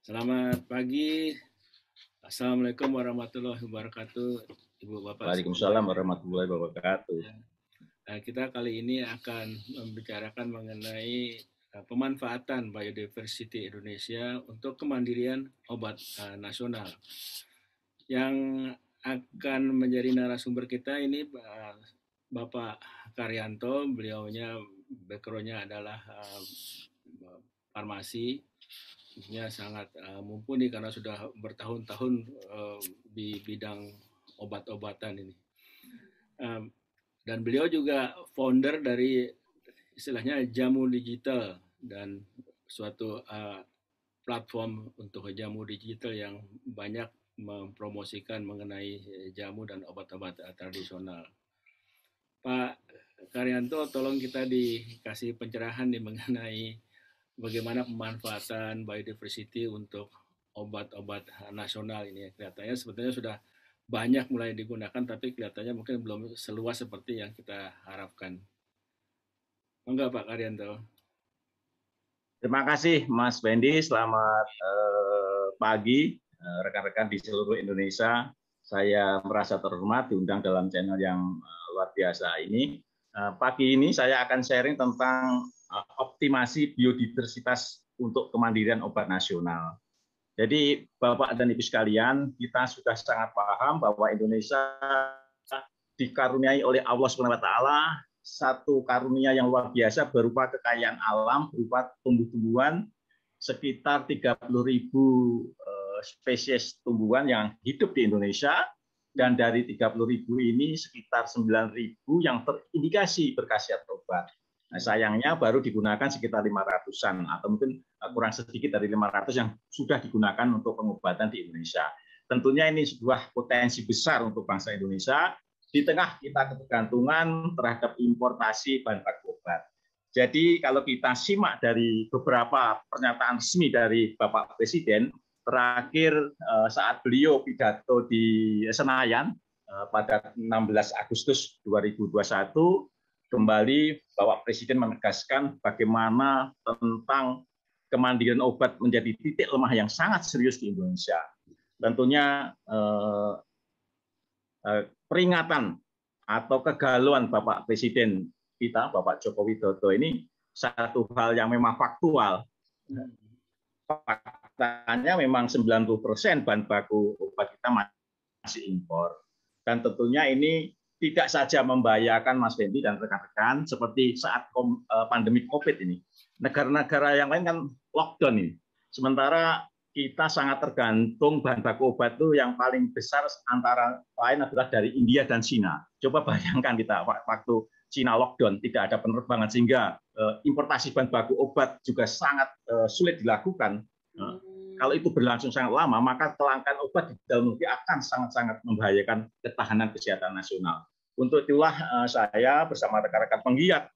Selamat pagi. Assalamualaikum warahmatullahi wabarakatuh, Ibu Bapak Waalaikumsalam semuanya. warahmatullahi wabarakatuh. Ya. Kita kali ini akan membicarakan mengenai pemanfaatan biodiversity Indonesia untuk kemandirian obat nasional. Yang akan menjadi narasumber kita ini Bapak Karyanto, beliaunya background-nya adalah farmasi. Dia sangat mumpuni karena sudah bertahun-tahun di bidang obat-obatan ini. Dan beliau juga founder dari istilahnya jamu digital dan suatu platform untuk jamu digital yang banyak mempromosikan mengenai jamu dan obat-obat tradisional. Pak Karyanto, tolong kita dikasih pencerahan nih mengenai bagaimana pemanfaatan biodiversity untuk obat-obat nasional ini. Kelihatannya sebetulnya sudah banyak mulai digunakan, tapi kelihatannya mungkin belum seluas seperti yang kita harapkan. Enggak, Pak Karyanto? Terima kasih Mas Wendy, selamat pagi rekan-rekan di seluruh Indonesia. Saya merasa terhormat diundang dalam channel yang luar biasa ini. Pagi ini saya akan sharing tentang optimasi biodiversitas untuk kemandirian obat nasional. Jadi Bapak dan Ibu sekalian, kita sudah sangat paham bahwa Indonesia dikaruniai oleh Allah SWT satu karunia yang luar biasa berupa kekayaan alam, berupa tumbuh-tumbuhan, sekitar 30.000 spesies tumbuhan yang hidup di Indonesia, dan dari 30.000 ini sekitar 9.000 yang terindikasi berkhasiat obat. Nah, sayangnya baru digunakan sekitar 500-an atau mungkin kurang sedikit dari 500 yang sudah digunakan untuk pengobatan di Indonesia. Tentunya ini sebuah potensi besar untuk bangsa Indonesia di tengah kita ketergantungan terhadap importasi bahan baku obat. Jadi kalau kita simak dari beberapa pernyataan resmi dari Bapak Presiden terakhir saat beliau pidato di Senayan pada 16 Agustus 2021, kembali Bapak Presiden menegaskan bagaimana tentang kemandirian obat menjadi titik lemah yang sangat serius di Indonesia. Tentunya peringatan atau kegalauan Bapak Presiden kita, Bapak Joko Widodo ini satu hal yang memang faktual. Faktanya memang 90% bahan baku obat kita masih impor. Dan tentunya ini tidak saja membahayakan Mas Fendi dan rekan-rekan seperti saat pandemi COVID ini. Negara-negara yang lain kan lockdown ini. Sementara kita sangat tergantung bahan baku obat itu yang paling besar antara lain adalah dari India dan Cina. Coba bayangkan kita waktu Cina lockdown, tidak ada penerbangan sehingga importasi bahan baku obat juga sangat sulit dilakukan. Kalau itu berlangsung sangat lama, maka kelangkaan obat di dalam negeri akan sangat-sangat membahayakan ketahanan kesehatan nasional. Untuk itulah saya bersama rekan-rekan penggiat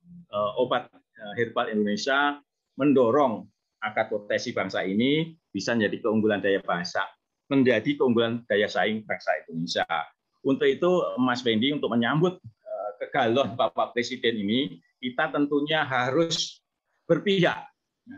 obat herbal Indonesia mendorong agar potensi bangsa ini bisa menjadi keunggulan daya bangsa, menjadi keunggulan daya saing bangsa Indonesia. Untuk itu, Mas Fendi, untuk menyambut kegalauan Bapak Presiden ini, kita tentunya harus berpihak.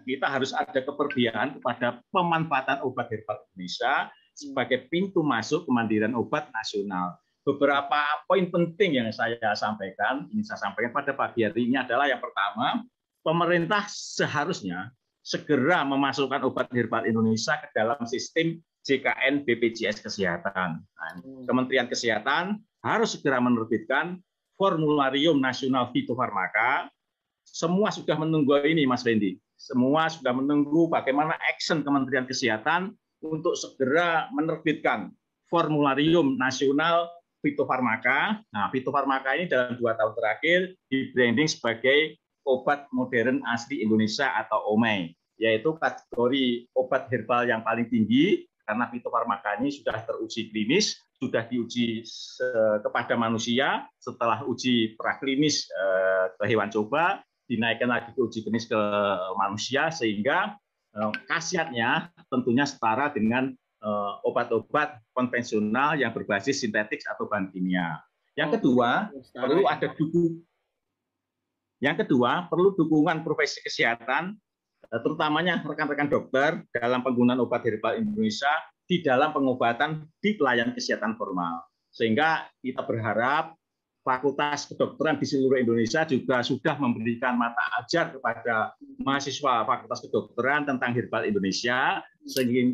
Kita harus ada keperpihakan kepada pemanfaatan obat herbal Indonesia sebagai pintu masuk kemandirian obat nasional. Beberapa poin penting yang saya sampaikan, ini saya sampaikan pada pagi hari ini adalah yang pertama, pemerintah seharusnya segera memasukkan obat herbal Indonesia ke dalam sistem JKN BPJS Kesehatan. Nah, Kementerian Kesehatan harus segera menerbitkan formularium nasional fitofarmaka. Semua sudah menunggu ini, Mas Fendi. Semua sudah menunggu bagaimana action Kementerian Kesehatan untuk segera menerbitkan formularium nasional fitofarmaka. Nah, fitofarmaka ini dalam 2 tahun terakhir di branding sebagai obat modern asli Indonesia atau OMAI, yaitu kategori obat herbal yang paling tinggi karena fitofarmaka ini sudah teruji klinis, sudah diuji kepada manusia, setelah uji praklinis ke hewan coba, dinaikkan lagi ke uji klinis ke manusia, sehingga khasiatnya tentunya setara dengan obat-obat konvensional yang berbasis sintetik atau bahan kimia. Yang kedua, perlu dukungan profesi kesehatan terutamanya rekan-rekan dokter dalam penggunaan obat herbal Indonesia di dalam pengobatan di pelayanan kesehatan formal. Sehingga kita berharap Fakultas Kedokteran di seluruh Indonesia juga sudah memberikan mata ajar kepada mahasiswa Fakultas Kedokteran tentang herbal Indonesia,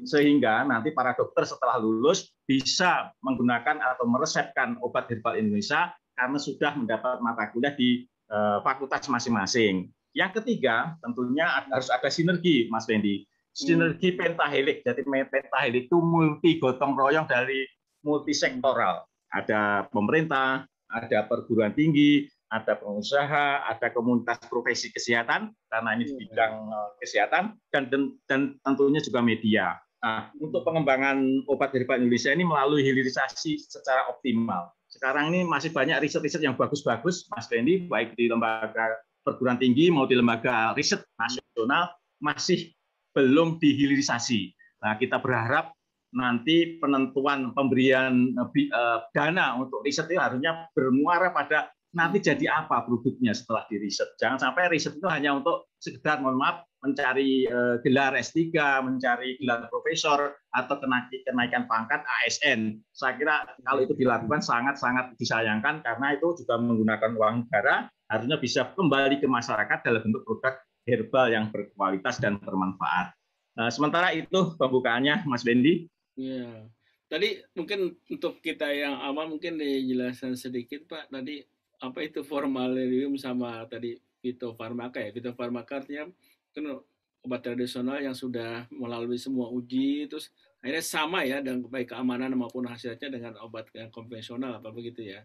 sehingga nanti para dokter setelah lulus bisa menggunakan atau meresepkan obat herbal Indonesia karena sudah mendapat mata kuliah di fakultas masing-masing. Yang ketiga, tentunya harus ada sinergi, Mas Fendi. Sinergi pentahelik. Jadi pentahelik itu multi gotong royong dari multisektoral. Ada pemerintah, ada perguruan tinggi, ada pengusaha, ada komunitas profesi kesehatan, karena ini di bidang kesehatan, dan tentunya juga media. Nah, untuk pengembangan obat herbal Indonesia ini melalui hilirisasi secara optimal. Sekarang ini masih banyak riset-riset yang bagus-bagus, Mas Fendi, baik di lembaga perguruan tinggi maupun di lembaga riset nasional, masih belum dihilirisasi. Nah, kita berharap nanti penentuan pemberian dana untuk riset itu harusnya bermuara pada nanti jadi apa produknya setelah diriset. Jangan sampai riset itu hanya untuk sekedar, mohon maaf, mencari gelar S3, mencari gelar profesor, atau kenaikan pangkat ASN. Saya kira kalau itu dilakukan sangat-sangat disayangkan karena itu juga menggunakan uang negara, harusnya bisa kembali ke masyarakat dalam bentuk produk herbal yang berkualitas dan bermanfaat. Sementara itu pembukaannya, Mas Bendi. Ya, tadi mungkin untuk kita yang awam mungkin dijelaskan sedikit Pak. Tadi apa itu formalium sama tadi fitofarmaka ya? Fitofarmaka artinya kan obat tradisional yang sudah melalui semua uji, terus akhirnya sama ya dan baik keamanan maupun hasilnya dengan obat yang konvensional, apa begitu ya?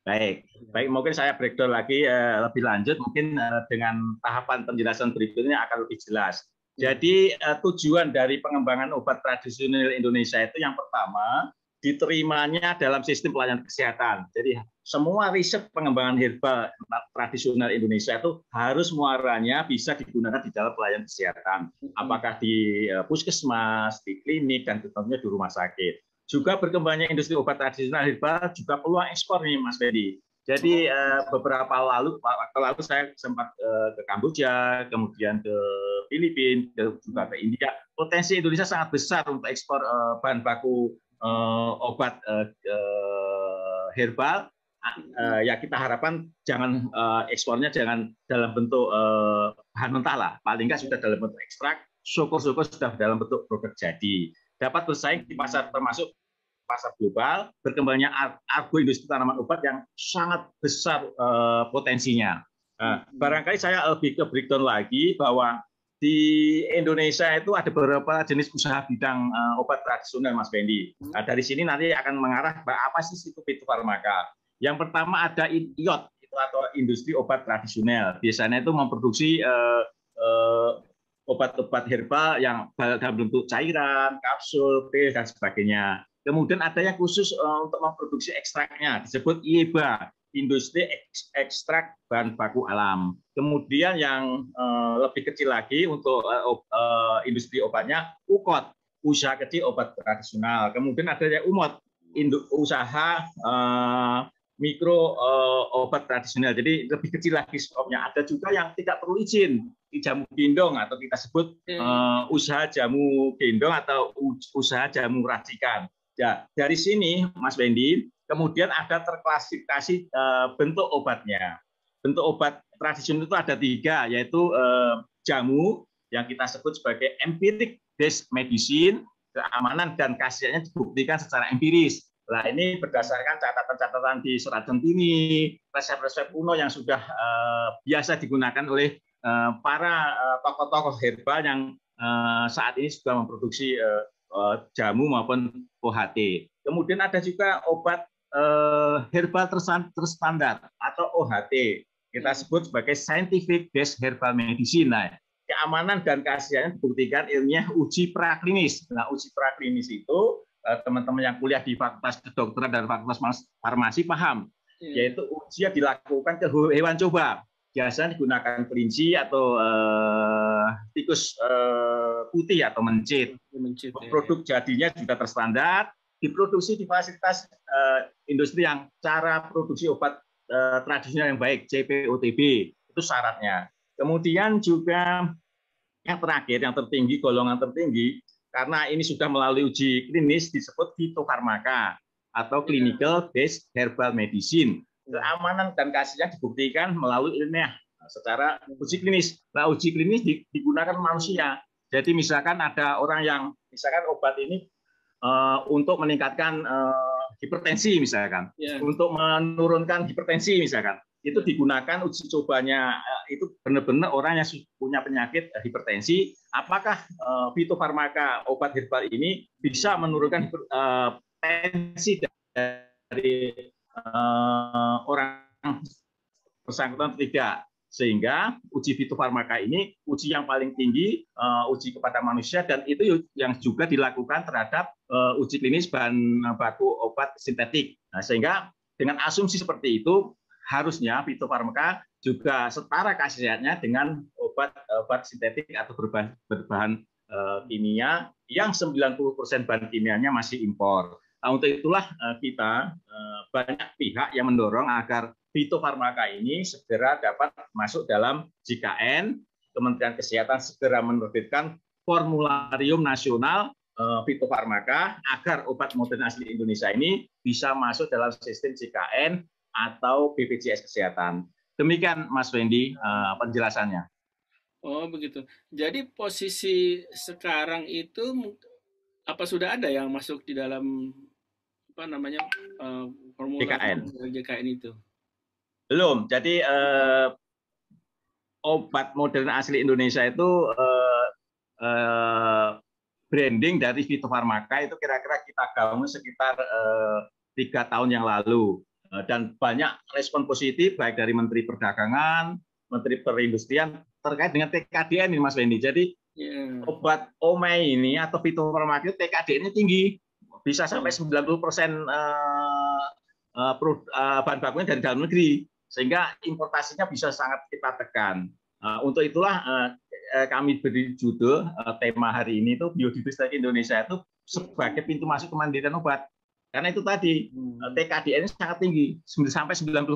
Baik, mungkin saya breakdown lagi lebih lanjut, mungkin dengan tahapan penjelasan berikutnya akan lebih jelas. Jadi tujuan dari pengembangan obat tradisional Indonesia itu yang pertama, diterimanya dalam sistem pelayanan kesehatan. Jadi semua riset pengembangan herbal tradisional Indonesia itu harus muaranya bisa digunakan di dalam pelayanan kesehatan. Apakah di puskesmas, di klinik, dan tentunya di rumah sakit. Juga berkembangnya industri obat tradisional herbal juga peluang ekspor nih, Mas Fendi. Jadi beberapa waktu lalu saya sempat ke Kamboja, kemudian ke Filipina, juga ke India. Potensi Indonesia sangat besar untuk ekspor bahan baku obat herbal. Ya kita harapkan jangan ekspornya jangan dalam bentuk bahan mentah lah. Paling nggak sudah dalam bentuk ekstrak, syukur-syukur sudah dalam bentuk produk jadi. Dapat bersaing di pasar termasuk pasar global, berkembangnya agroindustri tanaman obat yang sangat besar potensinya. Barangkali saya lebih ke breakdown lagi bahwa di Indonesia itu ada beberapa jenis usaha bidang obat tradisional, Mas Bendi. Nah, dari sini nanti akan mengarah ke apa sih itu fitofarmaka. Yang pertama ada IOT, itu atau industri obat tradisional. Biasanya itu memproduksi obat-obat herbal yang dalam bentuk cairan, kapsul, pil, dan sebagainya. Kemudian ada yang khusus untuk memproduksi ekstraknya, disebut IEBA, industri ekstrak bahan baku alam. Kemudian yang lebih kecil lagi untuk industri obatnya, UKOT, usaha kecil obat tradisional. Kemudian ada yang UMOT, usaha mikro obat tradisional. Jadi lebih kecil lagi skopnya. Ada juga yang tidak perlu izin, jamu gendong atau kita sebut usaha jamu gendong atau usaha jamu racikan. Ya, dari sini, Mas Wendy, kemudian ada terklasifikasi bentuk obatnya. Bentuk obat tradisional itu ada 3, yaitu jamu yang kita sebut sebagai empiric based medicine, keamanan dan khasiatnya dibuktikan secara empiris. Nah, ini berdasarkan catatan-catatan di Surat Centini, resep-resep kuno yang sudah biasa digunakan oleh para tokoh-tokoh herbal yang saat ini sudah memproduksi jamu maupun OHT. Kemudian ada juga obat herbal terstandar atau OHT. Kita sebut sebagai scientific based herbal medicine. Nah, keamanan dan khasiatnya dibuktikan ilmiah uji praklinis. Nah, uji praklinis itu teman-teman yang kuliah di Fakultas Kedokteran dan Fakultas Farmasi paham, yaitu uji yang dilakukan ke hewan coba. Biasanya digunakan kelinci atau tikus putih atau mencit. Produk jadinya juga terstandar, diproduksi di fasilitas industri yang cara produksi obat tradisional yang baik, CPOTB, itu syaratnya. Kemudian juga Yang terakhir, yang tertinggi, golongan tertinggi, karena ini sudah melalui uji klinis disebut fitofarmaka atau clinical based herbal medicine. Keamanan dan khasiatnya dibuktikan melalui ilmiah secara uji klinis. Nah, uji klinis digunakan manusia. Jadi misalkan ada orang yang misalkan obat ini untuk meningkatkan hipertensi misalkan, untuk menurunkan hipertensi misalkan, itu digunakan uji cobanya itu benar-benar orang yang punya penyakit hipertensi, apakah fitofarmaka obat herbal ini bisa menurunkan tensi dari orang bersangkutan atau tidak. Sehingga uji fitofarmaka ini uji yang paling tinggi, uji kepada manusia, dan itu yang juga dilakukan terhadap uji klinis bahan baku obat sintetik. Nah, sehingga dengan asumsi seperti itu, harusnya fitofarmaka juga setara khasiatnya dengan obat sintetik atau berbahan kimia yang 90% bahan kimianya masih impor. Nah, untuk itulah kita banyak pihak yang mendorong agar fitofarmaka ini segera dapat masuk dalam JKN. Kementerian Kesehatan segera menerbitkan formularium nasional fitofarmaka agar obat modern asli Indonesia ini bisa masuk dalam sistem JKN atau BPJS Kesehatan. Demikian Mas Wendy penjelasannya. Oh begitu. Jadi posisi sekarang itu apa sudah ada yang masuk di dalam apa namanya formularium JKN itu? Belum. Jadi obat modern asli Indonesia itu branding dari fitofarmaka itu kira-kira kita bangun sekitar 3 tahun yang lalu, dan banyak respon positif baik dari Menteri Perdagangan, Menteri Perindustrian terkait dengan TKDN ini Mas Wendy. Jadi obat OMEI ini atau fitofarmaka itu TKDN-nya tinggi, bisa sampai 90% bahan bakunya dari dalam negeri, sehingga importasinya bisa sangat kita tekan. Untuk itulah kami beri judul tema hari ini itu biodiversitas Indonesia itu sebagai pintu masuk kemandirian obat. Karena itu tadi TKDN sangat tinggi, sampai 90%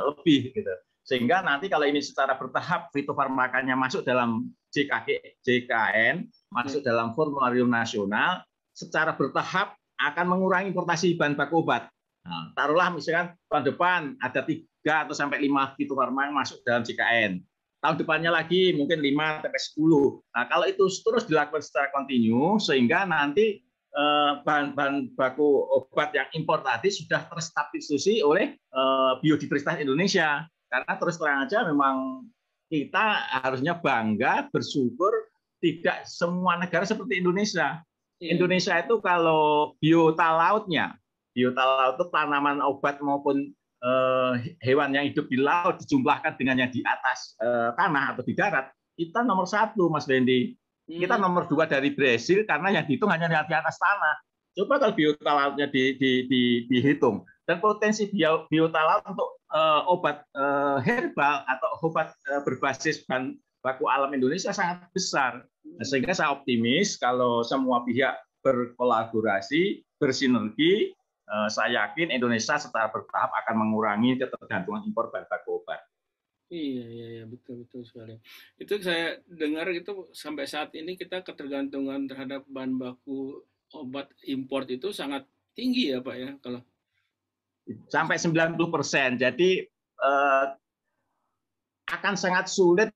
lebih gitu. Sehingga nanti kalau ini secara bertahap fitofarmakanya masuk dalam JKN, masuk dalam formularium nasional, secara bertahap akan mengurangi importasi bahan baku obat. Nah, taruhlah misalkan tahun depan ada 3 atau sampai 5 fitofarmaka masuk dalam JKN. Tahun depannya lagi mungkin 5 sampai 10. Nah, kalau itu terus dilakukan secara kontinu sehingga nanti bahan baku obat yang impor tadi sudah tersubstitusi oleh biodiversitas Indonesia. Karena terus terang aja memang kita harusnya bangga, bersyukur tidak semua negara seperti Indonesia. Indonesia itu kalau biota lautnya, biota laut itu tanaman obat maupun hewan yang hidup di laut dijumlahkan dengan yang di atas tanah atau di darat, kita nomor 1 Mas Wendy. Kita nomor 2 dari Brasil karena yang dihitung hanya di atas tanah. Coba kalau biota lautnya dihitung, dan potensi biota laut untuk obat herbal atau obat berbasis bahan baku alam Indonesia sangat besar. Nah, sehingga saya optimis kalau semua pihak berkolaborasi, bersinergi, saya yakin Indonesia secara bertahap akan mengurangi ketergantungan impor bahan baku obat. Iya, betul sekali. Itu saya dengar itu sampai saat ini kita ketergantungan terhadap bahan baku obat impor itu sangat tinggi ya Pak ya kalau sampai 90%. Jadi akan sangat sulit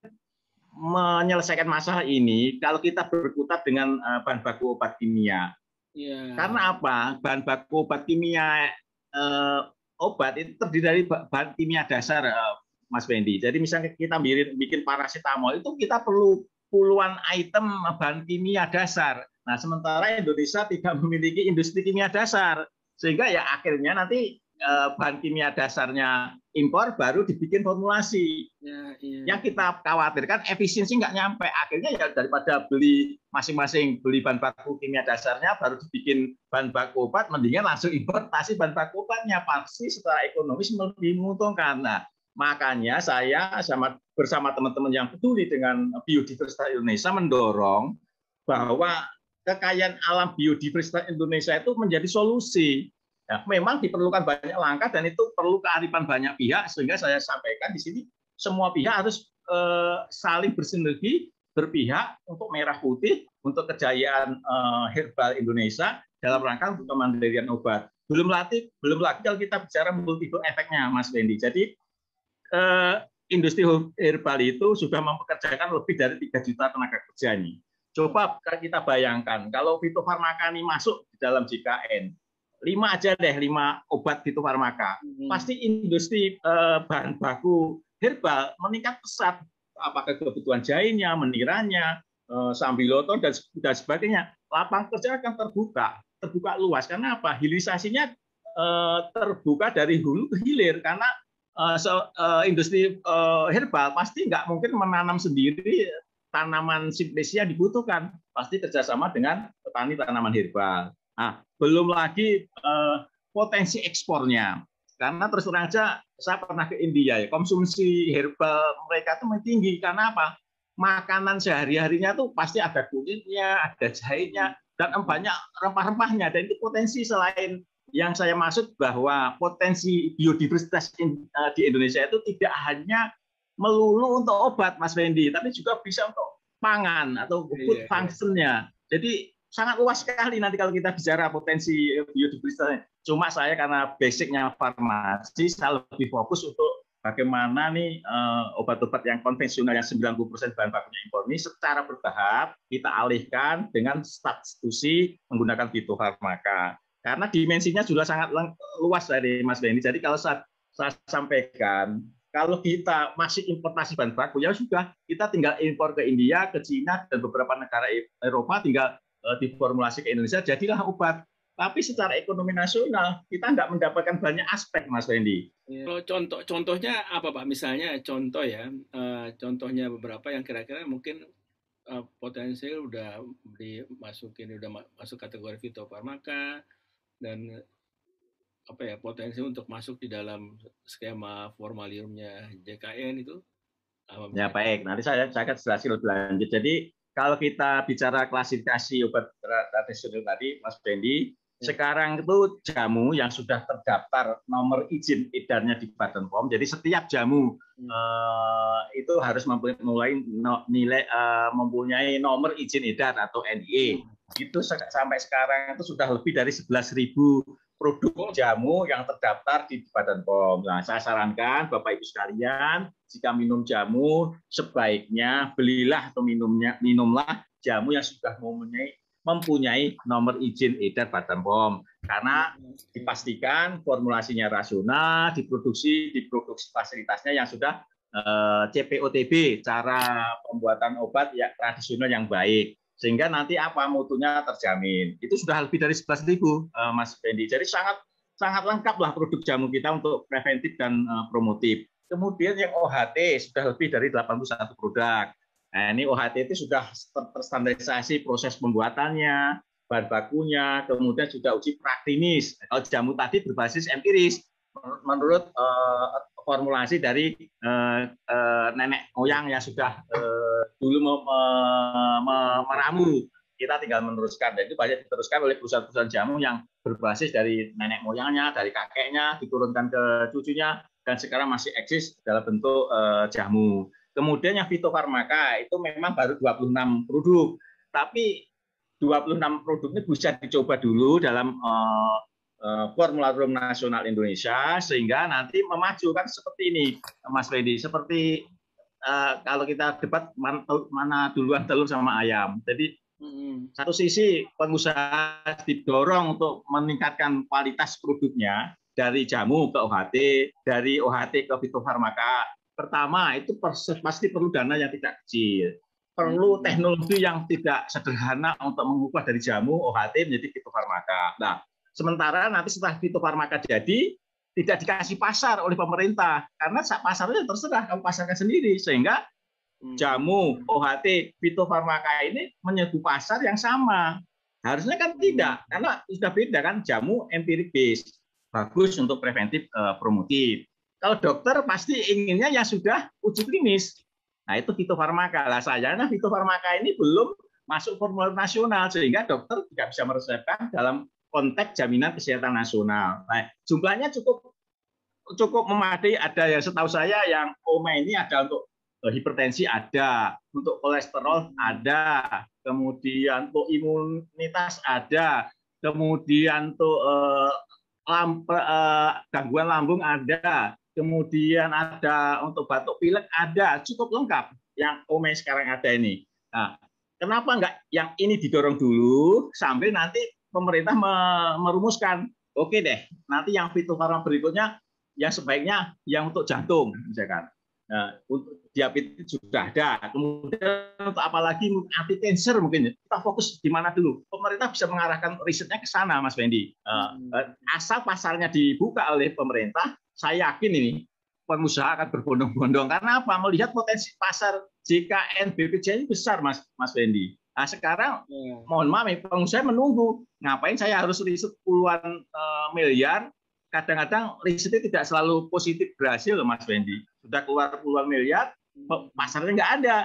menyelesaikan masalah ini kalau kita berkutat dengan bahan baku obat kimia. Karena apa? Bahan baku obat kimia obat itu terdiri dari bahan kimia dasar, Mas Wendy. Jadi misalnya kita bikin paracetamol itu kita perlu puluhan item bahan kimia dasar. Nah, sementara Indonesia tidak memiliki industri kimia dasar, sehingga ya akhirnya nanti bahan kimia dasarnya impor baru dibikin formulasi. Yang kita khawatirkan efisiensi nggak nyampe. Akhirnya ya daripada beli masing-masing beli bahan baku kimia dasarnya baru dibikin bahan baku obat, mendingan langsung importasi bahan baku obatnya, pasti secara ekonomis lebih menguntungkan. Nah, makanya saya bersama teman-teman yang peduli dengan biodiversitas Indonesia mendorong bahwa kekayaan alam biodiversitas Indonesia itu menjadi solusi. Ya, memang diperlukan banyak langkah dan itu perlu kearifan banyak pihak, sehingga saya sampaikan di sini semua pihak harus saling bersinergi berpihak untuk merah putih, untuk kejayaan herbal Indonesia dalam rangka untuk kemandirian obat. Belum lagi kalau kita bicara multiple efeknya, Mas Wendy. Jadi industri herbal itu sudah mempekerjakan lebih dari 3 juta tenaga kerja ini. Coba kita bayangkan, kalau fitofarmaka ini masuk di dalam JKN, 5 aja deh, 5 obat fitofarmaka. Pasti industri bahan baku herbal meningkat pesat. Apakah kebutuhan jahenya, meniranya, sambiloto, dan sebagainya. Lapangan kerja akan terbuka luas. Karena apa? Hilirisasinya terbuka dari hulu ke hilir. Karena industri herbal pasti nggak mungkin menanam sendiri tanaman simplesia dibutuhkan. Pasti kerjasama dengan petani tanaman herbal. Nah, belum lagi potensi ekspornya. Karena terus terang aja, saya pernah ke India, ya, konsumsi herbal mereka itu tinggi. Karena apa? Makanan sehari-harinya tuh pasti ada kulitnya, ada jahenya, dan banyak rempah-rempahnya. Dan itu potensi, selain yang saya maksud bahwa potensi biodiversitas di Indonesia itu tidak hanya melulu untuk obat, Mas Wendy, tapi juga bisa untuk pangan atau food function-nya. Jadi sangat luas sekali nanti kalau kita bicara potensi biodiversitasnya. Cuma saya karena basicnya farmasi, saya lebih fokus untuk bagaimana nih obat-obat yang konvensional yang 90% bahan bakunya impor ini secara bertahap kita alihkan dengan substitusi menggunakan fitofarmaka. Karena dimensinya sudah sangat luas dari Mas Benny. Jadi kalau saya sampaikan, kalau kita masih importasi bahan baku, ya sudah, kita tinggal impor ke India, ke Cina, dan beberapa negara Eropa, tinggal diformulasi ke Indonesia, jadilah obat. Tapi secara ekonomi nasional, kita tidak mendapatkan banyak aspek, Mas Wendy. Kalau contohnya apa, Pak? Misalnya contoh ya, contohnya beberapa yang kira-kira mungkin potensial udah dimasukin, udah masuk kategori fitofarmaka, dan apa ya, potensi untuk masuk di dalam skema formaliumnya JKN itu. Ya baik, nanti saya akan jelaskan lebih lanjut. Jadi kalau kita bicara klasifikasi obat tradisional tadi, Mas Bendy, sekarang itu jamu yang sudah terdaftar nomor izin edarnya di Badan POM. Jadi setiap jamu itu harus mempunyai nomor izin edar atau NIE. Itu sampai sekarang itu sudah lebih dari 11.000 produk jamu yang terdaftar di Badan POM. Nah, saya sarankan Bapak Ibu sekalian, jika minum jamu sebaiknya belilah atau minumlah jamu yang sudah mempunyai nomor izin edar Badan POM, karena dipastikan formulasinya rasional, diproduksi fasilitasnya yang sudah CPOTB, cara pembuatan obat ya tradisional yang baik, sehingga nanti apa mutunya terjamin. Itu sudah lebih dari 11.000, Mas Bendy. Jadi sangat lengkap lah produk jamu kita untuk preventif dan promotif. Kemudian yang OHT sudah lebih dari 81 produk. Nah, ini OHT itu sudah terstandarisasi proses pembuatannya, bahan bakunya, kemudian juga uji praklinis. Kalau jamu tadi berbasis empiris, menurut formulasi dari nenek moyang yang sudah dulu meramu. Kita tinggal meneruskan. Dan itu banyak diteruskan oleh perusahaan-perusahaan jamu yang berbasis dari nenek moyangnya, dari kakeknya, diturunkan ke cucunya, dan sekarang masih eksis dalam bentuk jamu. Kemudian yang fitofarmaka itu memang baru 26 produk. Tapi 26 produk ini bisa dicoba dulu dalam Formularium Nasional Indonesia, sehingga nanti memajukan seperti ini, Mas Wendy. Seperti kalau kita debat mana duluan telur sama ayam. Jadi satu sisi pengusaha didorong untuk meningkatkan kualitas produknya dari jamu ke OHT, dari OHT ke fitofarmaka. Pertama, itu pasti perlu dana yang tidak kecil. Perlu teknologi yang tidak sederhana untuk mengubah dari jamu OHT menjadi fitofarmaka. Nah, sementara nanti setelah fitofarmaka jadi, tidak dikasih pasar oleh pemerintah. Karena pasarnya terserah, kamu pasarkan sendiri. Sehingga jamu, OHT, fitofarmaka ini menyeduh pasar yang sama. Harusnya kan tidak, karena sudah beda kan, jamu empirik base. Bagus untuk preventif promotif. Kalau dokter pasti inginnya yang sudah uji klinis. Nah, itu fitofarmaka. Lah sayangnya fitofarmaka ini belum masuk formulir nasional, sehingga dokter tidak bisa meresepkan dalam konteks jaminan kesehatan nasional. Nah, jumlahnya cukup memadai. Ada yang setahu saya yang OMA ini ada untuk hipertensi ada, untuk kolesterol ada, kemudian untuk imunitas ada, kemudian untuk gangguan lambung ada, kemudian ada untuk batuk pilek ada, cukup lengkap yang OME sekarang ada ini. Nah, kenapa enggak yang ini didorong dulu sampai nanti pemerintah merumuskan, oke deh, nanti yang fitofarma berikutnya yang sebaiknya yang untuk jantung, misalkan. Nah, untuk diabetes sudah ada. Kemudian untuk apalagi anti cancer mungkin kita fokus di mana dulu. Pemerintah bisa mengarahkan risetnya ke sana, Mas Fendi. Asal pasarnya dibuka oleh pemerintah, saya yakin ini pengusaha akan berbondong-bondong. Karena apa? Melihat potensi pasar JKN BPJS ini besar, Mas Fendi. Nah, sekarang mohon maaf, pengusaha menunggu. Ngapain saya harus riset puluhan miliar? Kadang-kadang risetnya tidak selalu positif berhasil, Mas Fendi. Sudah keluar puluhan miliar, pasarnya nggak ada.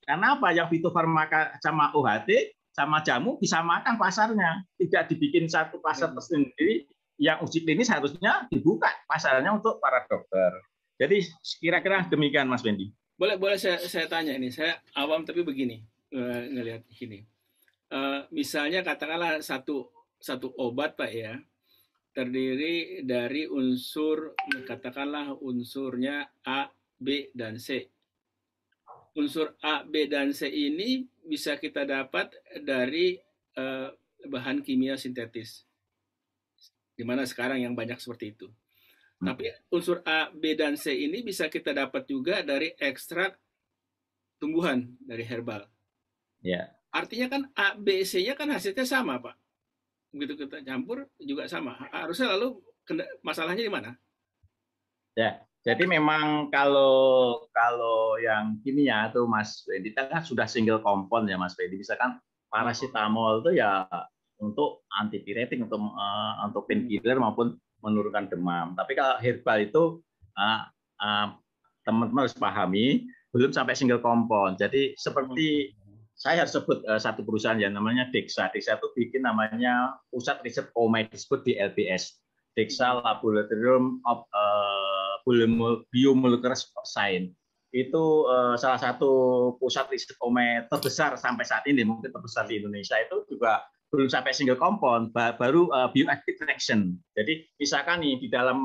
Karena apa? Yang fitofarmaka sama OHT sama jamu disamakan pasarnya. Tidak dibikin satu pasar tersendiri. Yang uji klinis harusnya dibuka pasarnya untuk para dokter. Jadi kira-kira demikian, Mas Fendi. Boleh saya tanya ini. Saya awam tapi begini ngelihat gini. Misalnya katakanlah satu obat, Pak, ya, terdiri dari unsur, katakanlah unsurnya A, B, dan C. Unsur A, B, dan C ini bisa kita dapat dari bahan kimia sintetis, di mana sekarang yang banyak seperti itu. Tapi unsur A, B, dan C ini bisa kita dapat juga dari ekstrak tumbuhan, dari herbal. Ya. Artinya kan A, B, C-nya kan hasilnya sama, Pak. Begitu kita campur juga sama. Harusnya lalu masalahnya di mana? Ya, jadi memang kalau yang kimia itu, Mas Fendi, kan sudah single compound ya, Mas Fendi. Misalkan paracetamol itu ya untuk antipiretik, untuk painkiller maupun menurunkan demam. Tapi kalau herbal itu teman-teman harus pahami belum sampai single compound. Jadi seperti saya harus sebut satu perusahaan yang namanya Dexa. Dexa itu bikin namanya pusat riset OME, disebut di LBS, Dexa Laboratorium of Biomolecular Science. Itu salah satu pusat riset OME terbesar sampai saat ini, mungkin terbesar di Indonesia. Itu juga belum sampai single compound, baru bioactive fraction. Jadi misalkan nih di dalam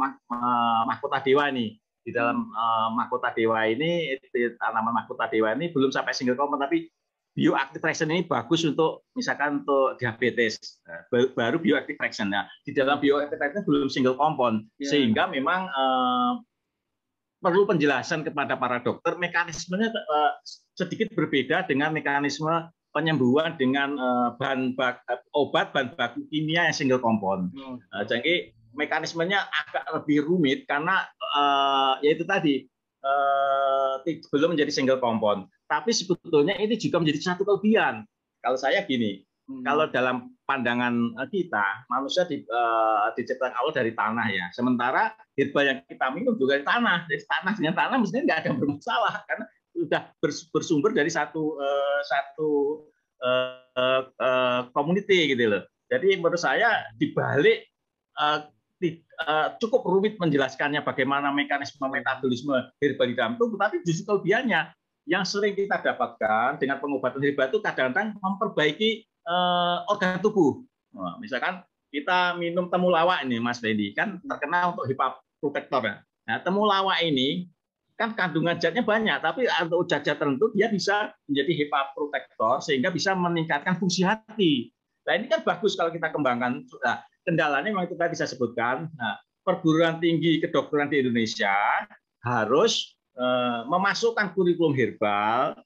mahkota dewa nih, di dalam mahkota dewa ini, tanaman mahkota dewa ini belum sampai single compound, tapi bioactive fraction ini bagus untuk misalkan untuk diabetes, baru bioactive fraction. Nah, di dalam bioactive fraction belum single compound, sehingga memang perlu penjelasan kepada para dokter. Mekanismenya sedikit berbeda dengan mekanisme penyembuhan dengan obat bahan baku kimia yang single compound. Jadi mekanismenya agak lebih rumit karena yaitu tadi belum menjadi single compound. Tapi sebetulnya ini juga menjadi satu kelebihan. Kalau saya gini, kalau dalam pandangan kita, manusia diciptakan Allah dari tanah ya. Sementara herbal yang kita minum juga dari tanah. Jadi tanah dengan tanah mestinya nggak ada bermasalah karena sudah bersumber dari satu community gitu loh. Jadi menurut saya dibalik cukup rumit menjelaskannya bagaimana mekanisme metabolisme herbal di dalam tubuh, tapi justru kelebihannya yang sering kita dapatkan dengan pengobatan herbal itu kadang-kadang memperbaiki organ tubuh. Nah, misalkan kita minum temulawak ini, Mas Fendi, kan terkenal untuk HEPA protektor. Nah, temulawak ini kan kandungan zatnya banyak, tapi untuk zat-zat tertentu dia bisa menjadi HEPA protektor sehingga bisa meningkatkan fungsi hati. Nah, ini kan bagus kalau kita kembangkan. Nah, kendalanya memang itu tadi saya sebutkan. Nah, perguruan tinggi kedokteran di Indonesia harus memasukkan kurikulum herbal,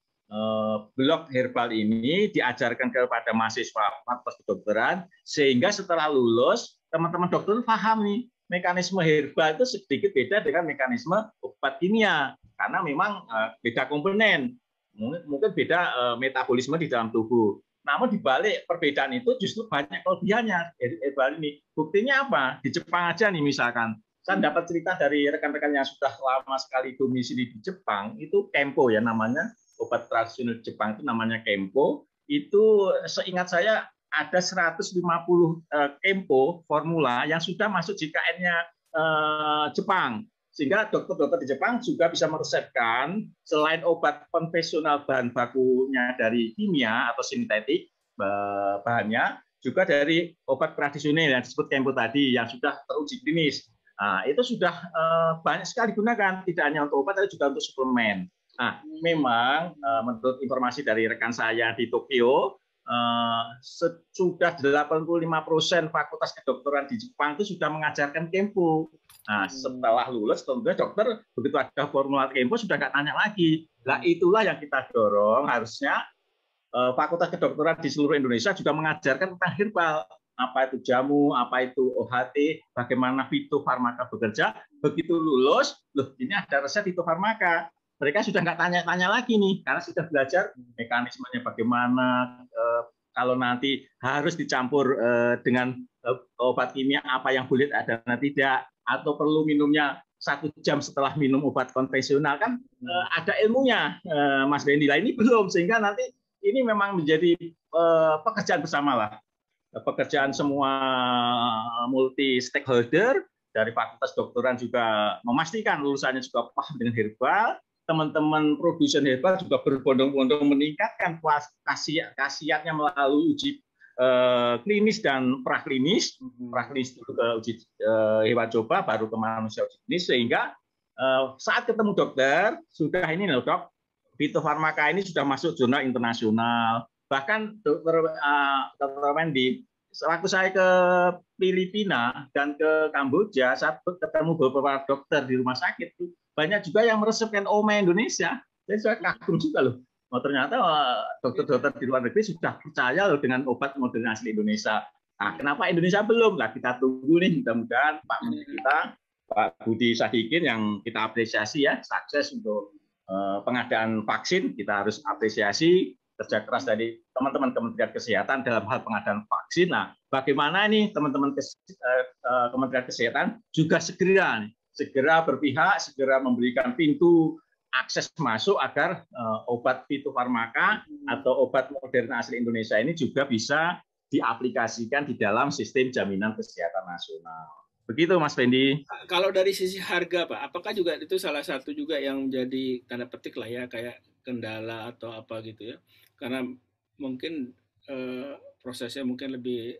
blok herbal ini diajarkan kepada mahasiswa fakultas kedokteran, sehingga setelah lulus teman-teman dokter paham nih mekanisme herbal itu sedikit beda dengan mekanisme obat kimia karena memang beda komponen, mungkin beda metabolisme di dalam tubuh. Namun di balik perbedaan itu justru banyak kelebihannya herbal ini. Buktinya apa? Di Jepang aja nih misalkan. Saya dapat cerita dari rekan-rekan yang sudah lama sekali domisili di Jepang, itu Kempo ya namanya, obat tradisional Jepang itu namanya Kempo. Itu seingat saya ada 150 Kempo formula yang sudah masuk JKN-nya Jepang. sehingga dokter-dokter di Jepang juga bisa meresepkan selain obat konvensional bahan bakunya dari kimia atau sintetik bahannya, juga dari obat tradisional yang disebut Kempo tadi yang sudah teruji klinis. Nah, itu sudah banyak sekali digunakan, tidak hanya untuk obat, tapi juga untuk suplemen. Nah, memang menurut informasi dari rekan saya di Tokyo, sudah 85% fakultas kedokteran di Jepang itu sudah mengajarkan Kempo. Nah, setelah lulus, tentunya dokter begitu ada formula Kempo sudah nggak tanya lagi. Nah, itulah yang kita dorong, harusnya fakultas kedokteran di seluruh Indonesia juga mengajarkan tentang herbal. Apa itu jamu, apa itu OHT, bagaimana fitofarmaka bekerja. Begitu lulus, loh ini ada resep fitofarmaka. Mereka sudah nggak tanya-tanya lagi nih, karena sudah belajar mekanismenya bagaimana, kalau nanti harus dicampur dengan obat kimia, apa yang boleh ada dan tidak, atau perlu minumnya 1 jam setelah minum obat konvensional, kan ada ilmunya, Mas Bendy. Ini belum, sehingga nanti ini memang menjadi pekerjaan bersama lah. Pekerjaan semua multi stakeholder dari fakultas dokteran juga memastikan lulusannya juga paham dengan herbal, teman-teman produsen herbal juga berbondong-bondong meningkatkan khasiatnya melalui uji klinis dan praklinis dulu ke uji hewan coba, baru ke manusia uji klinis, sehingga saat ketemu dokter sudah ini loh dok, fitofarmaka ini sudah masuk jurnal internasional. Bahkan dokter Wendy, waktu saya ke Filipina dan ke Kamboja, saya ketemu beberapa dokter di rumah sakit, banyak juga yang meresepkan OME Indonesia. Jadi saya kagum juga loh. Oh, ternyata dokter-dokter di luar negeri sudah percaya loh dengan obat modern asli Indonesia. Nah, kenapa Indonesia belum? Lah kita tunggu nih, mudah-mudahan Pak Menteri kita, Pak Budi Sadikin, yang kita apresiasi ya, sukses untuk pengadaan vaksin. Kita harus apresiasi kerja keras dari teman-teman Kementerian Kesehatan dalam hal pengadaan vaksin. Nah, bagaimana nih teman-teman Kementerian Kesehatan juga segera berpihak, segera memberikan pintu akses masuk agar obat fitofarmaka atau obat modern asli Indonesia ini juga bisa diaplikasikan di dalam sistem jaminan kesehatan nasional. Begitu Mas Fendi. Kalau dari sisi harga Pak, apakah juga itu salah satu juga yang menjadi tanda petik lah ya, kayak kendala atau apa gitu ya? Karena mungkin prosesnya mungkin lebih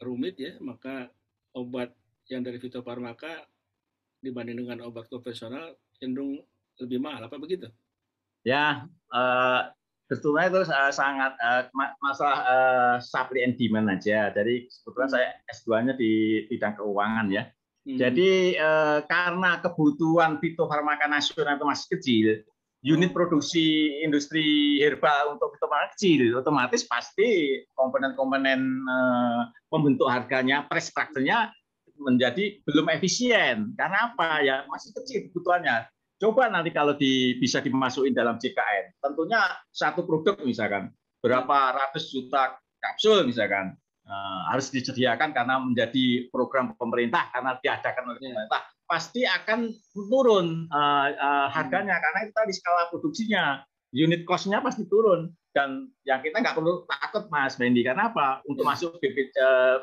rumit ya, maka obat yang dari fitofarmaka dibanding dengan obat konvensional cenderung lebih mahal, apa begitu? Ya, sebetulnya itu sangat masalah supply and demand aja. Jadi sebetulnya saya S2-nya di bidang keuangan ya. Jadi karena kebutuhan fitofarmaka nasional itu masih kecil, unit produksi industri herbal untuk fitofarmaka kecil, otomatis pasti komponen-komponen pembentuk harganya, price structure-nya menjadi belum efisien. Karena apa? Ya masih kecil kebutuhannya. Coba nanti kalau bisa dimasukin dalam JKN, tentunya satu produk misalkan berapa ratus juta kapsul misalkan harus disediakan karena menjadi program pemerintah, karena diadakan oleh pemerintah, pasti akan turun harganya karena itu tadi skala produksinya, unit cost-nya pasti turun. Dan yang kita nggak perlu takut Mas Bendy, karena apa? Untuk masuk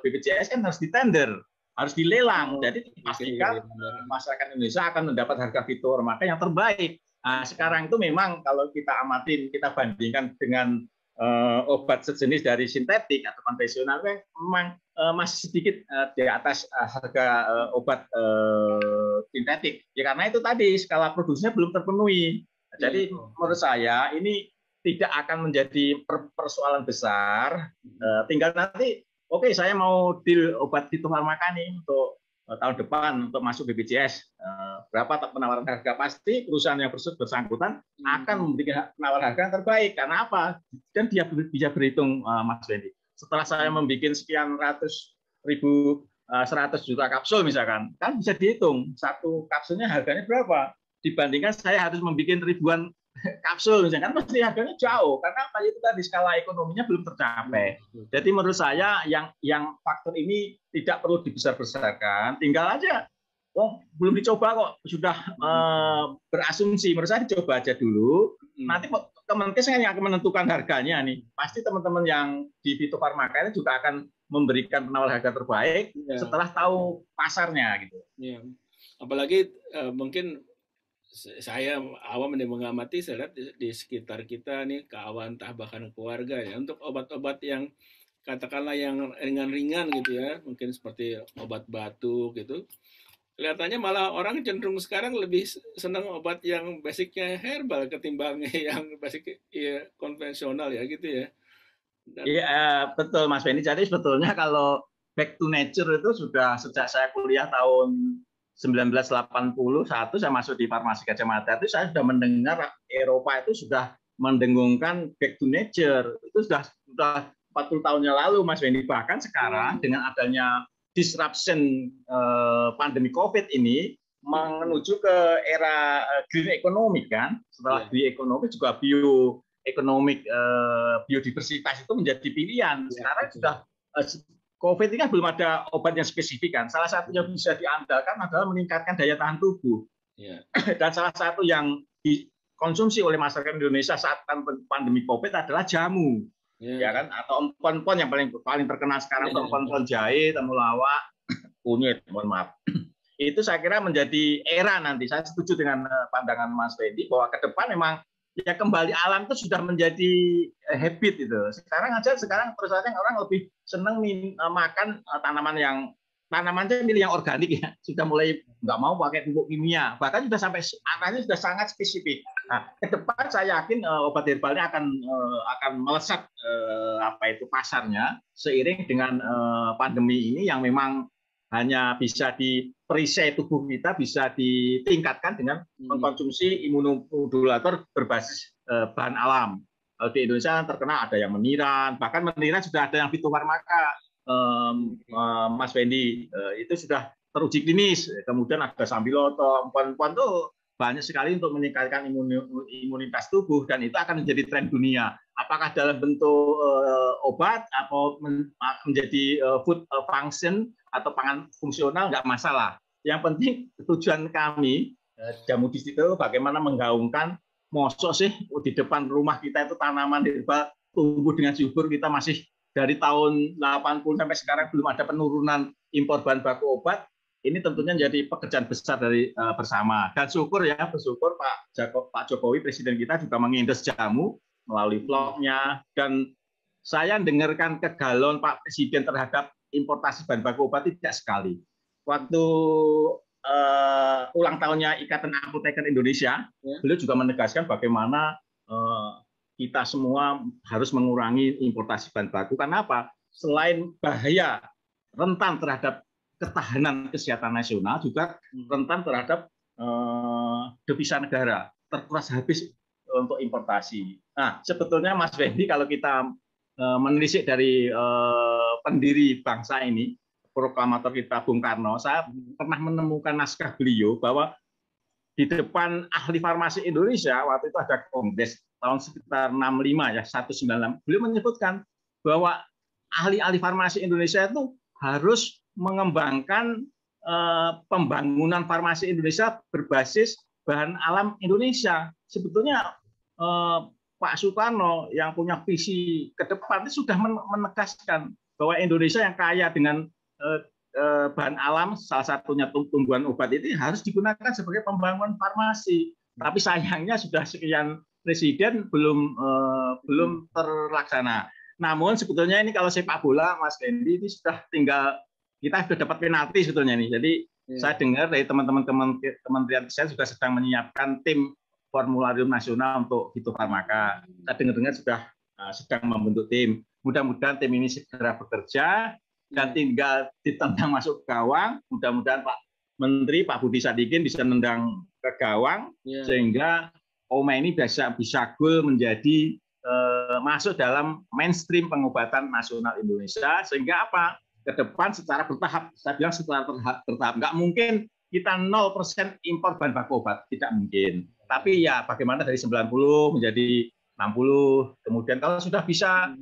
BPJS kan harus ditender, harus dilelang. Jadi dipastikan masyarakat Indonesia akan mendapat harga fitofarmaka yang terbaik. Nah, sekarang itu memang kalau kita amatin, kita bandingkan dengan obat sejenis dari sintetik atau konvensional, memang masih sedikit di atas harga obat sintetik. Ya karena itu tadi skala produksinya belum terpenuhi. Jadi menurut saya ini tidak akan menjadi persoalan besar. Tinggal nanti, oke, saya mau deal obat fitofarmaka nih untuk tahun depan untuk masuk BPJS. Berapa penawaran harga? Pasti perusahaan yang bersangkutan akan memberikan penawaran harga yang terbaik. Karena apa? Dan dia bisa berhitung, Mas Wendy. Setelah saya membuat sekian ratus ribu, 100 juta kapsul misalkan, kan bisa dihitung satu kapsulnya harganya berapa. Dibandingkan saya harus membuat ribuan kapsul misalkan, pasti harganya jauh karena apa, itu tadi skala ekonominya belum tercapai. Jadi menurut saya yang faktor ini tidak perlu dibesar-besarkan, tinggal aja belum dicoba kok sudah berasumsi. Menurut saya dicoba aja dulu, nanti Kemenkes yang akan menentukan harganya nih. Pasti teman-teman yang di fitofarmaka ini juga akan memberikan penawaran harga terbaik setelah tahu pasarnya gitu. Apalagi mungkin saya awam yang mengamati, saya lihat di sekitar kita nih, kawan, entah bahkan keluarga ya, untuk obat-obat yang katakanlah yang ringan-ringan gitu ya, mungkin seperti obat batuk gitu, kelihatannya malah orang cenderung sekarang lebih senang obat yang basicnya herbal ketimbang yang basic ya, konvensional ya gitu ya. Dan Iya, betul Mas Benny. Jadi sebetulnya kalau back to nature itu sudah sejak saya kuliah tahun 1981, saya masuk di Farmasi Gajah Mada, itu saya sudah mendengar Eropa itu sudah mendengungkan back to nature. Itu sudah 40 tahun yang lalu Mas Benny. Bahkan sekarang dengan adanya disruption pandemi COVID ini menuju ke era green economy kan. Setelah green economy juga ekonomik biodiversitas itu menjadi pilihan. Sekarang sudah COVID ini kan belum ada obat yang spesifik kan. Salah satu yang bisa diandalkan adalah meningkatkan daya tahan tubuh. Dan salah satu yang dikonsumsi oleh masyarakat Indonesia saat pandemi COVID adalah jamu. Ya kan, atau empon-empon yang paling terkenal sekarang itu empon-empon jahe, temulawak, kunyit, mohon maaf. Itu saya kira menjadi era nanti. Saya setuju dengan pandangan Mas Fendi bahwa ke depan memang ya kembali alam itu sudah menjadi habit itu. Sekarang terus orang lebih senang makan tanamannya milih yang organik ya. Sudah mulai nggak mau pakai pupuk kimia. Bahkan sudah sampai arahnya sudah sangat spesifik. Nah, ke depan saya yakin obat herbalnya akan melesat pasarnya seiring dengan pandemi ini yang memang hanya bisa perisai tubuh kita bisa ditingkatkan dengan mengkonsumsi imunomodulator berbasis bahan alam. Di Indonesia terkenal ada yang meniran, bahkan meniran sudah ada yang fitofarmaka, Mas Fendi, itu sudah teruji klinis. Kemudian ada sambiloto, empon-empon itu banyak sekali untuk meningkatkan imunitas tubuh dan itu akan menjadi tren dunia. Apakah dalam bentuk obat atau menjadi food function atau pangan fungsional nggak masalah. Yang penting tujuan kami Jamu Digital bagaimana menggaungkan mosok sih di depan rumah kita itu tanaman herbal tumbuh dengan subur, kita masih dari tahun 80 sampai sekarang belum ada penurunan impor bahan baku obat. Ini tentunya menjadi pekerjaan besar dari bersama. Dan bersyukur Pak Jokowi Presiden kita juga mengendorse jamu melalui vlognya. Dan saya dengarkan kegalauan Pak Presiden terhadap importasi bahan baku obat tidak sekali. Waktu ulang tahunnya Ikatan Apoteker Indonesia, beliau juga menegaskan bagaimana kita semua harus mengurangi importasi bahan baku. Karena apa? Selain bahaya rentan terhadap ketahanan kesehatan nasional, juga rentan terhadap devisa negara, terkuras habis untuk importasi. Nah, sebetulnya Mas Fendi, kalau kita menelisik dari pendiri bangsa ini, proklamator kita Bung Karno, saya pernah menemukan naskah beliau bahwa di depan ahli farmasi Indonesia, waktu itu ada kongres tahun sekitar 65 ya, 196, beliau menyebutkan bahwa ahli-ahli farmasi Indonesia itu harus mengembangkan pembangunan farmasi Indonesia berbasis bahan alam Indonesia. Sebetulnya Pak Soekarno yang punya visi ke depan itu sudah menegaskan bahwa Indonesia yang kaya dengan bahan alam, salah satunya tumbuhan obat itu harus digunakan sebagai pembangunan farmasi. Tapi sayangnya sudah sekian presiden belum terlaksana. Namun sebetulnya ini kalau sepak bola, Mas Fendi, ini sudah tinggal kita sudah dapat penalti sebetulnya nih. Jadi saya dengar dari teman-teman Kementerian Kesehatan juga sedang menyiapkan tim formularium nasional untuk fitofarmaka. Saya dengar sudah sedang membentuk tim. Mudah-mudahan tim ini segera bekerja dan tinggal ditendang masuk ke gawang. Mudah-mudahan Pak Menteri, Pak Budi Sadikin bisa nendang ke gawang sehingga OMA ini bisa gol menjadi masuk dalam mainstream pengobatan nasional Indonesia, sehingga apa? Ke depan secara bertahap, saya bilang secara bertahap, nggak mungkin kita 0% impor bahan baku obat, tidak mungkin. Tapi ya bagaimana dari 90 menjadi 60, kemudian kalau sudah bisa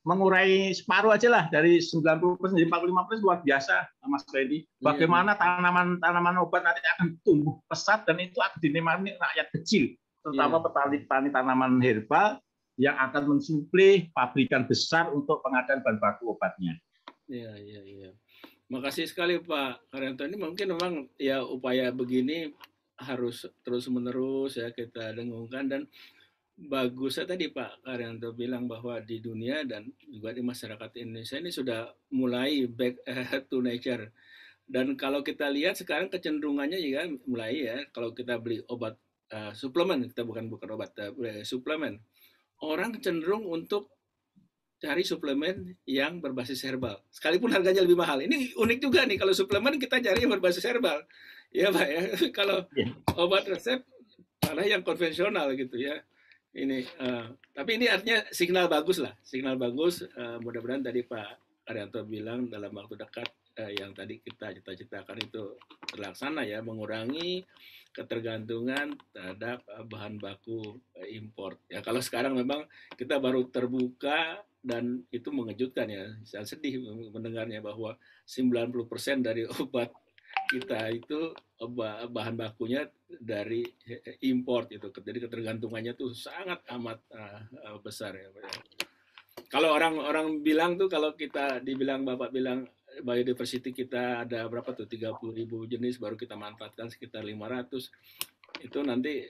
mengurai separuh aja lah, dari 90% menjadi 45% luar biasa, Mas Fendi. Bagaimana tanaman obat nanti akan tumbuh pesat dan itu akan dinikmati rakyat kecil, terutama petani tanaman herbal yang akan mensuplai pabrikan besar untuk pengadaan bahan baku obatnya. Iya. Makasih sekali Pak Karyanto. Ini mungkin memang ya upaya begini harus terus-menerus ya kita dengungkan, dan bagusnya tadi Pak Karyanto bilang bahwa di dunia dan juga di masyarakat Indonesia ini sudah mulai back to nature. Dan kalau kita lihat sekarang kecenderungannya juga mulai ya, kalau kita beli obat suplemen, kita bukan obat, suplemen. Orang cenderung untuk cari suplemen yang berbasis herbal, sekalipun harganya lebih mahal. Ini unik juga nih, kalau suplemen kita cari yang berbasis herbal, ya Pak ya. Kalau Ya. obat resep malah yang konvensional gitu ya. Ini, tapi ini artinya signal bagus lah, signal bagus. Mudah-mudahan tadi Pak Karyanto bilang dalam waktu dekat yang tadi kita cita-citakan itu terlaksana ya, mengurangi ketergantungan terhadap bahan baku impor. Ya kalau sekarang memang kita baru terbuka, dan itu mengejutkan ya. Saya sedih mendengarnya bahwa 90% dari obat kita itu bahan bakunya dari import itu. Jadi ketergantungannya tuh sangat amat besar ya. Kalau orang-orang bilang tuh, kalau kita dibilang, Bapak bilang biodiversity kita ada berapa tuh, 30.000 jenis, baru kita manfaatkan sekitar 500. Itu nanti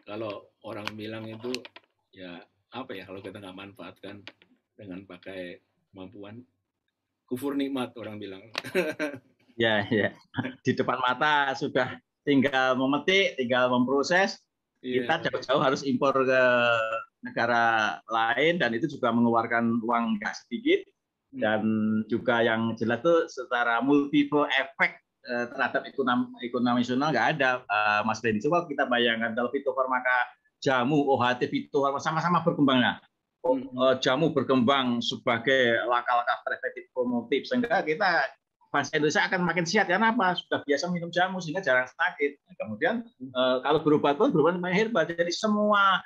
kalau orang bilang itu ya apa ya, kalau kita nggak manfaatkan dengan pakai kemampuan, kufur nikmat orang bilang. Ya, ya. Di depan mata sudah tinggal memetik, tinggal memproses. Kita Iya. jauh-jauh harus impor ke negara lain, dan itu juga mengeluarkan uang nggak sedikit. Dan juga yang jelas tuh secara multiple efek terhadap ekonomi nasional nggak ada, Mas Benny. Coba kita bayangkan kalau fitofarmaka jamu, OHT, fitofarmaka sama-sama berkembang. Jamu berkembang sebagai langkah-langkah preventif promotif, sehingga kita bangsa Indonesia akan makin sehat. Karena apa? Sudah biasa minum jamu sehingga jarang sakit. Nah, kemudian kalau berobat pun berobat herbal. Jadi semua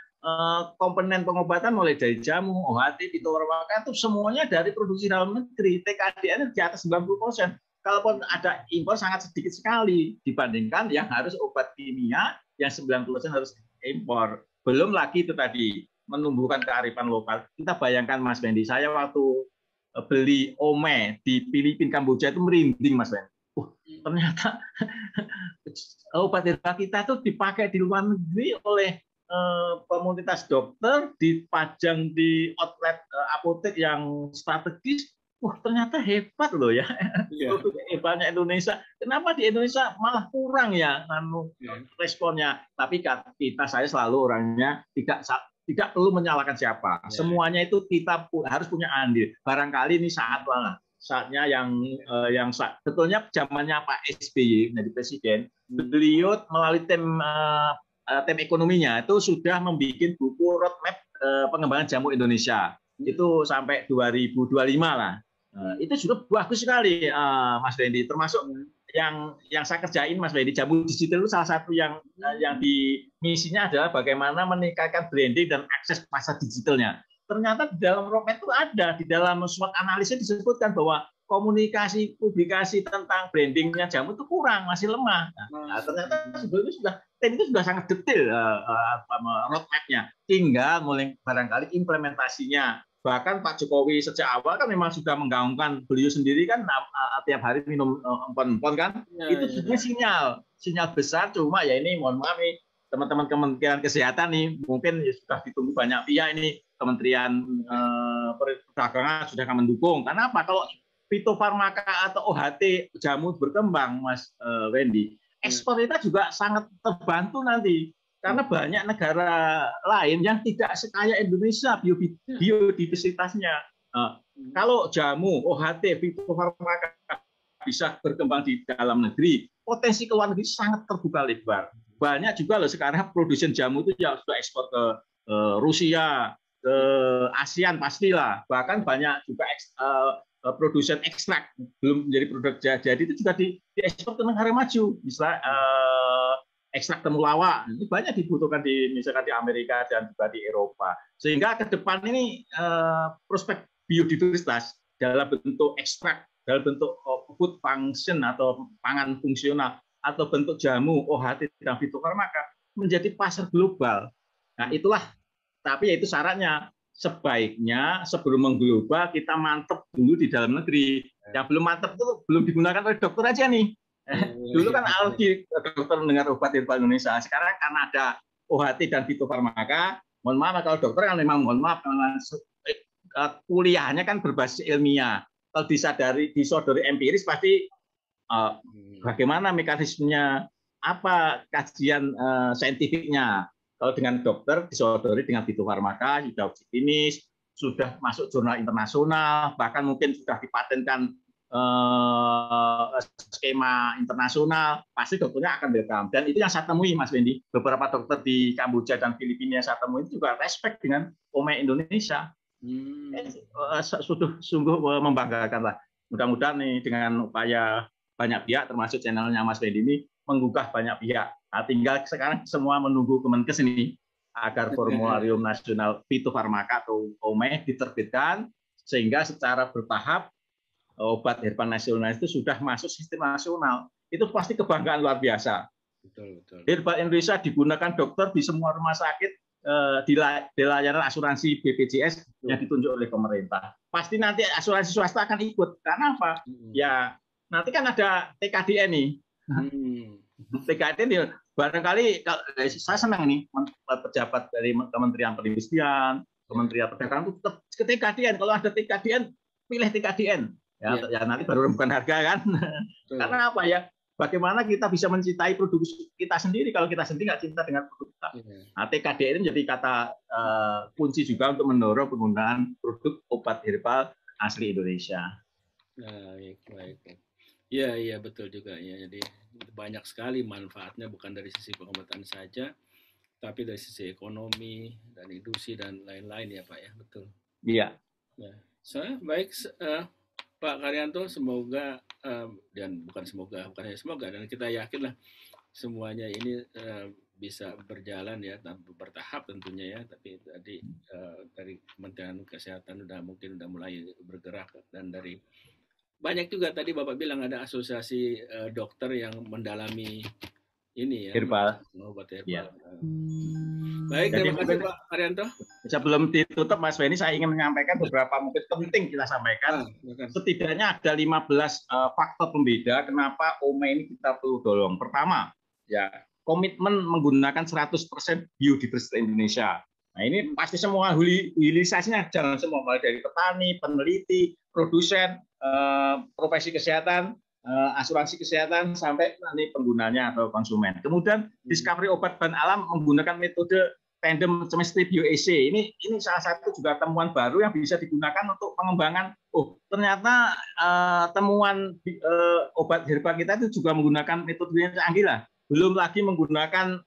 komponen pengobatan mulai dari jamu, OHT, fitofarmaka itu semuanya dari produksi dalam negeri. TKDN di atas 90%. Kalaupun ada impor sangat sedikit sekali dibandingkan yang harus obat kimia yang 90% harus impor. Belum lagi itu tadi menumbuhkan kearifan lokal. Kita bayangkan Mas Bendy, saya waktu beli ome di Filipina, Kamboja itu merinding Mas Bendy. Ternyata obat herbal kita tuh dipakai di luar negeri oleh komunitas dokter, dipajang di outlet apotek yang strategis. Wah, ternyata hebat loh ya. Produk hebatnya Indonesia. Kenapa di Indonesia malah kurang ya responnya? Tapi kita, saya selalu orangnya tidak perlu menyalahkan siapa. Semuanya itu kita harus punya andil. Barangkali ini saatnya yang sebetulnya zamannya Pak SBY menjadi presiden, beliau melalui tim ekonominya itu sudah membuat buku roadmap pengembangan jamu Indonesia. Itu sampai 2025 lah. Itu sudah bagus sekali, Mas Bendy. Termasuk yang saya kerjain, Mas Bendy, jamu digital itu salah satu yang di misinya adalah bagaimana meningkatkan branding dan akses pasar digitalnya. Ternyata di dalam roadmap itu ada, di dalam SWOT analisis disebutkan bahwa komunikasi publikasi tentang brandingnya jamu itu kurang, masih lemah. Nah, ternyata sebetulnya tim itu sudah sangat detail roadmap-nya. Tinggal mulai barangkali implementasinya. Bahkan Pak Jokowi sejak awal kan memang sudah menggaungkan, beliau sendiri kan tiap hari minum empon-empon kan. Itu sebenarnya sinyal besar. Cuma ya ini mohon maaf nih, teman-teman Kementerian Kesehatan nih mungkin sudah ditunggu banyak pihak ini. Kementerian Perdagangan sudah akan mendukung. Karena apa? Kalau fitofarmaka atau OHT jamu berkembang, Mas Wendy, ekspor kita juga sangat terbantu nanti. Karena banyak negara lain yang tidak sekaya Indonesia biodiversitasnya. Kalau jamu, OHT, fitofarmaka bisa berkembang di dalam negeri, potensi ke luar negeri sangat terbuka lebar. Banyak juga loh sekarang produsen jamu itu yang sudah ekspor ke Rusia, ke ASEAN pastilah. Bahkan banyak juga produsen ekstrak belum menjadi produk jadi itu juga diekspor ke negara maju. Misalnya ekstrak temulawak ini banyak dibutuhkan misalkan di Amerika dan juga di Eropa. Sehingga ke depan ini prospek biodiversitas dalam bentuk ekstrak, dalam bentuk food function atau pangan fungsional atau bentuk jamu, OHT dan fitofarmaka menjadi pasar global. Nah, itulah, tapi itu syaratnya sebaiknya sebelum mengglobal kita mantep dulu di dalam negeri. Yang belum mantep itu belum digunakan oleh dokter aja nih. Dulu kan alergi dokter mendengar obat herbal Indonesia. Sekarang karena ada OHT dan fitofarmaka, mohon maaf kalau dokter kan memang mohon maaf kuliahnya kan berbasis ilmiah. Kalau disodori empiris pasti bagaimana mekanismenya, apa kajian saintifiknya. Kalau dengan dokter disodori dengan fitofarmaka, sudah uji klinis, sudah masuk jurnal internasional, bahkan mungkin sudah dipatenkan skema internasional, pasti dokternya akan welcome. Dan itu yang saya temui, Mas Wendy. Beberapa dokter di Kamboja dan Filipina yang saya temui itu juga respect dengan OME Indonesia. Sungguh membanggakan lah. Mudah-mudahan nih dengan upaya banyak pihak, termasuk channelnya Mas Wendy ini, menggugah banyak pihak. Nah, tinggal sekarang semua menunggu Kemenkes ini agar formularium nasional fitofarmaka atau OME diterbitkan, sehingga secara bertahap obat herbal nasional itu sudah masuk sistem nasional. Itu pasti kebanggaan luar biasa. Betul. Herbal Indonesia digunakan dokter di semua rumah sakit, di layanan asuransi BPJS yang ditunjuk oleh pemerintah. Pasti nanti asuransi swasta akan ikut. Karena apa? Ya nanti kan ada TKDN nih. TKDN nih, barangkali saya senang nih pejabat dari Kementerian Perindustrian, Kementerian Perdagangan itu tetap ke TKDN. Kalau ada TKDN, pilih TKDN. Ya nanti baru rembukan harga kan. Karena apa ya? Bagaimana kita bisa mencintai produk kita sendiri kalau kita sendiri nggak cinta dengan produk kita. Nah, TKDN ini jadi kata kunci juga untuk mendorong penggunaan produk obat herbal asli Indonesia. Baik. Iya betul juga ya. Jadi banyak sekali manfaatnya, bukan dari sisi pengobatan saja, tapi dari sisi ekonomi dan industri dan lain-lain ya Pak ya, betul. Iya. Baik Pak Karyanto, semoga dan bukan hanya semoga, dan kita yakinlah semuanya ini bisa berjalan ya, bertahap tentunya ya. Tapi tadi dari Kementerian Kesehatan mungkin udah mulai bergerak, dan dari banyak juga tadi Bapak bilang ada asosiasi dokter yang mendalami ini ya, obat herbal. Ya. Baik, terima kasih Pak Karyanto. Sebelum ditutup Mas Wendy, saya ingin menyampaikan beberapa mungkin penting kita sampaikan. Setidaknya ada 15 faktor pembeda kenapa OME ini kita perlu dorong. Pertama, ya komitmen menggunakan 100% biodiversitas Indonesia. Nah ini pasti semua hilirisasinya jangan semua, mulai dari petani, peneliti, produsen, profesi kesehatan, asuransi kesehatan, sampai nanti penggunanya atau konsumen. Kemudian discovery obat bahan alam menggunakan metode tandem chemistry bioassay. Ini salah satu juga temuan baru yang bisa digunakan untuk pengembangan. Oh ternyata temuan obat herbal kita itu juga menggunakan metode yang canggih lah. Belum lagi menggunakan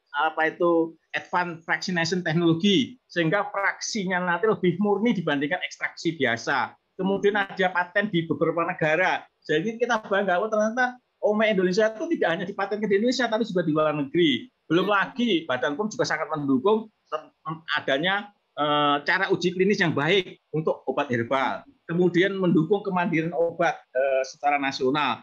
advanced fractionation teknologi, sehingga fraksinya nanti lebih murni dibandingkan ekstraksi biasa. Kemudian ada paten di beberapa negara. Jadi kita bangga, ternyata OME Indonesia itu tidak hanya dipatenkan di Indonesia, tapi juga di luar negeri. Belum lagi Badan POM juga sangat mendukung adanya cara uji klinis yang baik untuk obat herbal. Kemudian mendukung kemandirian obat secara nasional.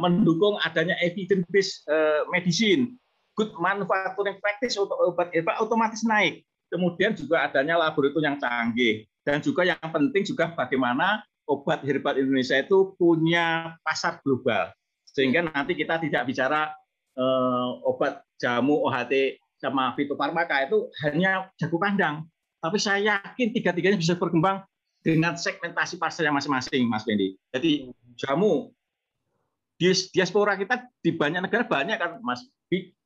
Mendukung adanya evidence based medicine, good manufacturing practice untuk obat herbal otomatis naik. Kemudian juga adanya laboratorium yang canggih, dan juga yang penting juga bagaimana obat herbal Indonesia itu punya pasar global, sehingga nanti kita tidak bicara obat jamu OHT sama fitofarmaka itu hanya jago kandang, tapi saya yakin tiga-tiganya bisa berkembang dengan segmentasi pasarnya masing-masing, Mas Wendy. Jadi jamu diaspora kita di banyak negara banyak kan, Mas.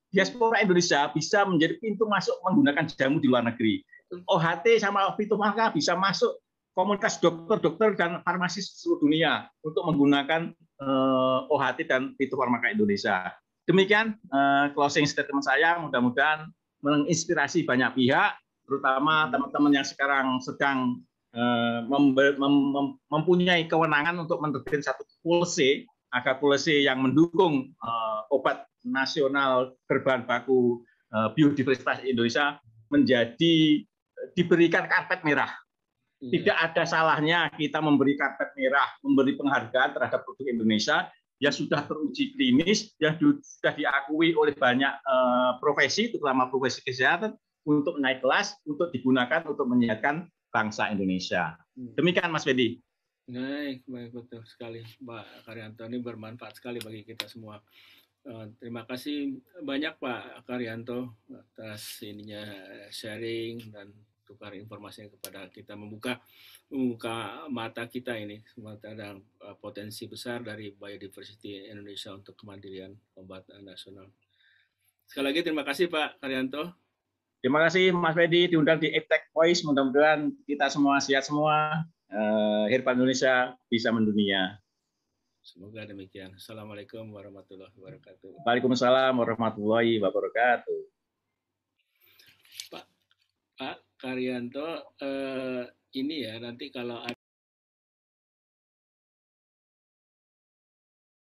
Diaspora Indonesia bisa menjadi pintu masuk menggunakan jamu di luar negeri. OHT sama fitofarmaka bisa masuk komunitas dokter dan farmasis seluruh dunia untuk menggunakan OHT dan fitofarmaka Indonesia. Demikian closing statement saya. Mudah-mudahan menginspirasi banyak pihak, terutama teman-teman yang sekarang sedang mempunyai kewenangan untuk menerbitkan satu policy, agar policy yang mendukung obat nasional berbahan baku biodiversitas Indonesia menjadi diberikan karpet merah. Tidak ada salahnya kita memberi karpet merah, memberi penghargaan terhadap produk Indonesia yang sudah teruji klinis, yang sudah diakui oleh banyak profesi, terutama profesi kesehatan, untuk naik kelas, untuk digunakan untuk menyehatkan bangsa Indonesia. Hmm. Demikian Mas Fendi. Baik, betul sekali, Pak Karyanto, ini bermanfaat sekali bagi kita semua. Terima kasih banyak Pak Karyanto atas ininya sharing dan tukar informasinya kepada kita, membuka mata kita ini tentang potensi besar dari biodiversity Indonesia untuk kemandirian obat nasional. Sekali lagi terima kasih Pak Karyanto. Terima kasih Mas Fendi diundang di Iptek Voice. Mudah-mudahan kita semua sehat semua. Herbal Indonesia bisa mendunia. Semoga demikian. Assalamualaikum warahmatullahi wabarakatuh. Waalaikumsalam warahmatullahi wabarakatuh. Pak Karyanto, ini ya nanti kalau